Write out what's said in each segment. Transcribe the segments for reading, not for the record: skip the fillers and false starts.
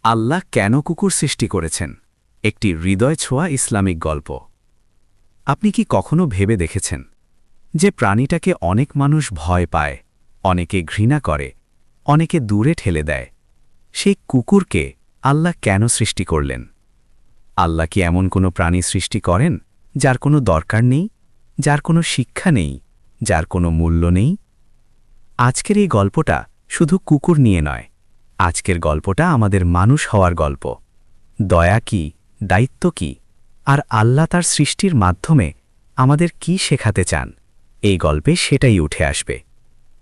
আল্লাহ কেন কুকুর সৃষ্টি করেছেন? একটি হৃদয় ছোঁয়া ইসলামিক গল্প। আপনি কি কখনো ভেবে দেখেছেন যে প্রাণীটাকে অনেক মানুষ ভয় পায়, অনেকে ঘৃণা করে, অনেকে দূরে ঠেলে দেয়, সেই কুকুরকে আল্লাহ কেন সৃষ্টি করলেন? আল্লাহ কি এমন কোনো প্রাণী সৃষ্টি করেন যার কোনো দরকার নেই, যার কোনো শিক্ষা নেই, যার কোনো মূল্য নেই? আজকের এই গল্পটা শুধু কুকুর নিয়ে নয়, আজকের গল্পটা আমাদের মানুষ হওয়ার গল্প। দয়া কি, দায়িত্ব কি, আর আল্লাহ তার সৃষ্টির মাধ্যমে আমাদের কি শেখাতে চান, এই গল্পে সেটাই উঠে আসবে।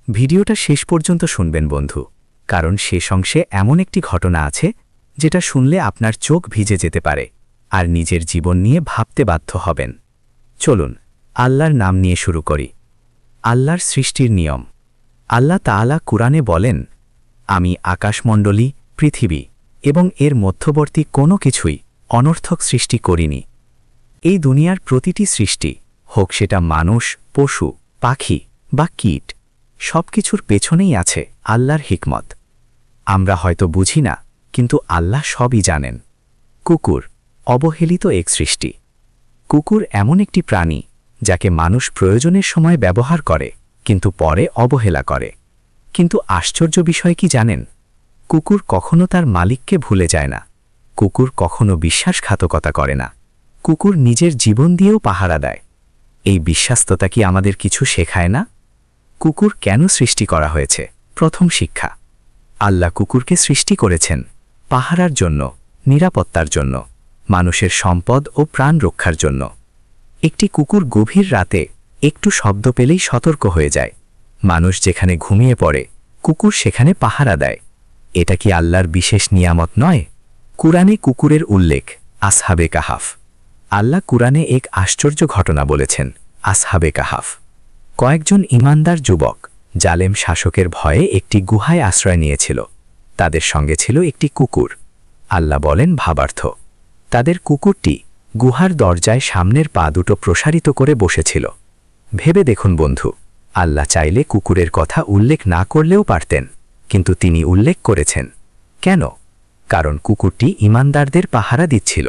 ভিডিওটা শেষ পর্যন্ত শুনবেন বন্ধু, কারণ শেষ অংশে এমন একটি ঘটনা আছে যেটা শুনলে আপনার চোখ ভিজে যেতে পারে আর নিজের জীবন নিয়ে ভাবতে বাধ্য হবেন। চলুন আল্লাহর নাম নিয়ে শুরু করি। আল্লাহর সৃষ্টির নিয়ম। আল্লাহ তাআলা কুরআনে বলেন, আমি আকাশমণ্ডলী, পৃথিবী এবং এর মধ্যবর্তী কোনো কিছুই অনর্থক সৃষ্টি করিনি। এই দুনিয়ার প্রতিটি সৃষ্টি, হোক সেটা মানুষ, পশু, পাখি বা কীট, সব কিছুর পেছনেই আছে আল্লাহর হিকমত। আমরা হয়তো বুঝি না, কিন্তু আল্লাহ সবই জানেন। কুকুর অবহেলিত এক সৃষ্টি। কুকুর এমন একটি প্রাণী যাকে মানুষ প্রয়োজনের সময় ব্যবহার করে, কিন্তু পরে অবহেলা করে। কিন্তু আশ্চর্য বিষয় কি জানেন? কুকুর কখনো তার মালিককে ভুলে যায় না। কুকুর কখনো বিশ্বাসঘাতকতা করে না। কুকুর নিজের জীবন দিয়েও পাহারা দেয়। এই বিশ্বাস্ততা কি আমাদের কিছু শেখায় না? কুকুর কেন সৃষ্টি করা হয়েছে? প্রথম শিক্ষা। আল্লাহ কুকুরকে সৃষ্টি করেছেন পাহারার জন্য, নিরাপত্তার জন্য, মানুষের সম্পদ ও প্রাণ রক্ষার জন্য। একটি কুকুর গভীর রাতে একটু শব্দ পেলেই সতর্ক হয়ে যায়। মানুষ যেখানে ঘুমিয়ে পড়ে, কুকুর সেখানে পাহারা দেয়। এটা কি আল্লাহর বিশেষ নিয়ামত নয়? কুরআনে কুকুরের উল্লেখ। আসহাবে কাহাফ। আল্লাহ কুরআনে এক আশ্চর্য ঘটনা বলেছেন। আসহাবে কাহাফ। কয়েকজন ঈমানদার যুবক জালেম শাসকের ভয়ে একটি গুহায় আশ্রয় নিয়েছিল। তাদের সঙ্গে ছিল একটি কুকুর। আল্লাহ বলেন ভাবার্থ, তাদের কুকুরটি গুহার দরজায় সামনের পা দুটো প্রসারিত করে বসেছিল। ভেবে দেখুন বন্ধু, আল্লাহ চাইলে কুকুরের কথা উল্লেখ না করলেও পারতেন, কিন্তু তিনি উল্লেখ করেছেন। কেন? কারণ কুকুরটি ঈমানদারদের পাহারা দিচ্ছিল,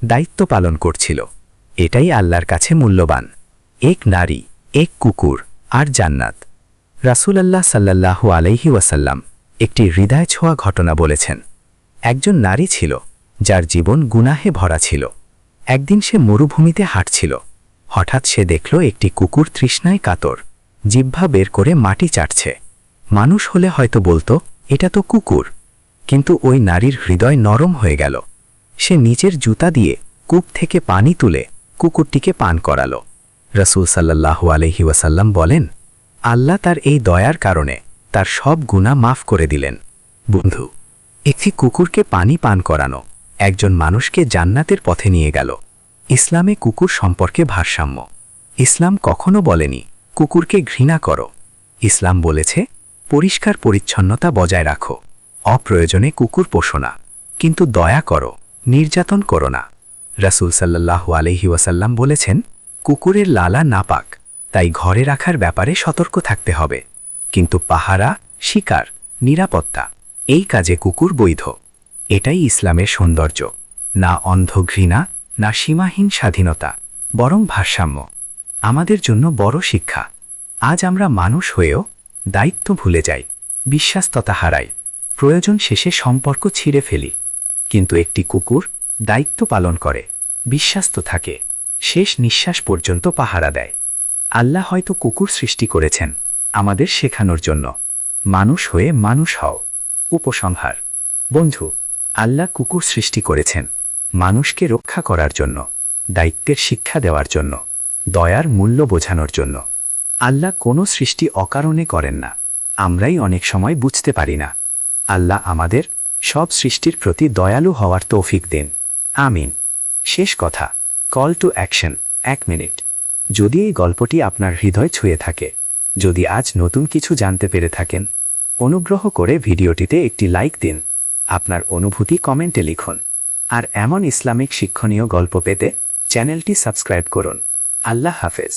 দায়িত্ব পালন করছিল। এটাই আল্লাহর কাছে মূল্যবান। এক নারী, এক কুকুর আর জান্নাত। রাসূলুল্লাহ সাল্লাল্লাহু আলাইহি ওয়াসাল্লাম একটি হৃদয় ছোঁয়া ঘটনা বলেছেন। একজন নারী ছিল যার জীবন গুনাহে ভরা ছিল। একদিন সে মরুভূমিতে হাঁটছিল। হঠাৎ সে দেখল একটি কুকুর তৃষ্ণায় কাতর, জিহ্বা বের করে মাটি চাটছে। মানুষ হলে হয়তো বলতো, এটা তো কুকুর। কিন্তু ওই নারীর হৃদয় নরম হয়ে গেল। সে নিজের জুতা দিয়ে কূপ থেকে পানি তুলে কুকুরটিকে পান করালো। রাসূল সাল্লাল্লাহু আলাইহি ওয়াসাল্লাম বলেন, আল্লাহ তার এই দয়ার কারণে তার সব গুনাহ মাফ করে দিলেন। বন্ধু, একটি কুকুরকে পানি পান করানো একজন মানুষকে জান্নাতের পথে নিয়ে গেল। ইসলামে কুকুর সম্পর্কে ভারসাম্য। ইসলাম কখনো বলেনি কুকুরকে ঘৃণা করো। ইসলাম বলেছে পরিষ্কার পরিচ্ছন্নতা বজায় রাখো, অপ্রয়োজনে কুকুর পোষো না, কিন্তু দয়া করো, নির্যাতন করো না। রাসূল সাল্লাল্লাহু আলাইহি ওয়াসাল্লাম বলেছেন, কুকুরের লালা নাপাক, তাই ঘরে রাখার ব্যাপারে সতর্ক থাকতে হবে, কিন্তু পাহারা, শিকার, নিরাপত্তা, এই কাজে কুকুর বৈধ। এটাই ইসলামের সৌন্দর্য। না অন্ধ ঘৃণা, না সীমাহীন স্বাধীনতা, বরং ভারসাম্য। আমাদের জন্য বড় শিক্ষা। আজ আমরা মানুষ হয়েও দায়িত্ব ভুলে যাই, বিশ্বাসততা হারাই, প্রয়োজন শেষে সম্পর্ক ছিঁড়ে ফেলি। কিন্তু একটি কুকুর দায়িত্ব পালন করে, বিশ্বাস্ত থাকে, শেষ নিঃশ্বাস পর্যন্ত পাহারা দেয়। আল্লাহ হয়তো কুকুর সৃষ্টি করেছেন আমাদের শেখানোর জন্য, মানুষ হয়ে মানুষ হও। উপসংহার। বন্ধু, আল্লাহ কুকুর সৃষ্টি করেছেন মানুষকে রক্ষা করার জন্য, দায়িত্বের শিক্ষা দেওয়ার জন্য, দয়ার মূল্য বোঝানোর জন্য। আল্লাহ কোনো সৃষ্টি অকারণে করেন না, আমরাই অনেক সময় বুঝতে পারি না। আল্লাহ আমাদের সব সৃষ্টির প্রতি দয়ালু হওয়ার তৌফিক দেন। আমিন। শেষ কথা, কল টু অ্যাকশন। 1 মিনিট। যদি এই গল্পটি আপনার হৃদয় ছুঁয়ে থাকে, যদি আজ নতুন কিছু জানতে পেরে থাকেন, অনুগ্রহ করে ভিডিওটিতে একটি লাইক দিন। আপনার অনুভূতি কমেন্টে লিখুন। আর এমন ইসলামিক শিক্ষণীয় গল্প পেতে চ্যানেলটি সাবস্ক্রাইব করুন। আল্লাহ হাফেজ।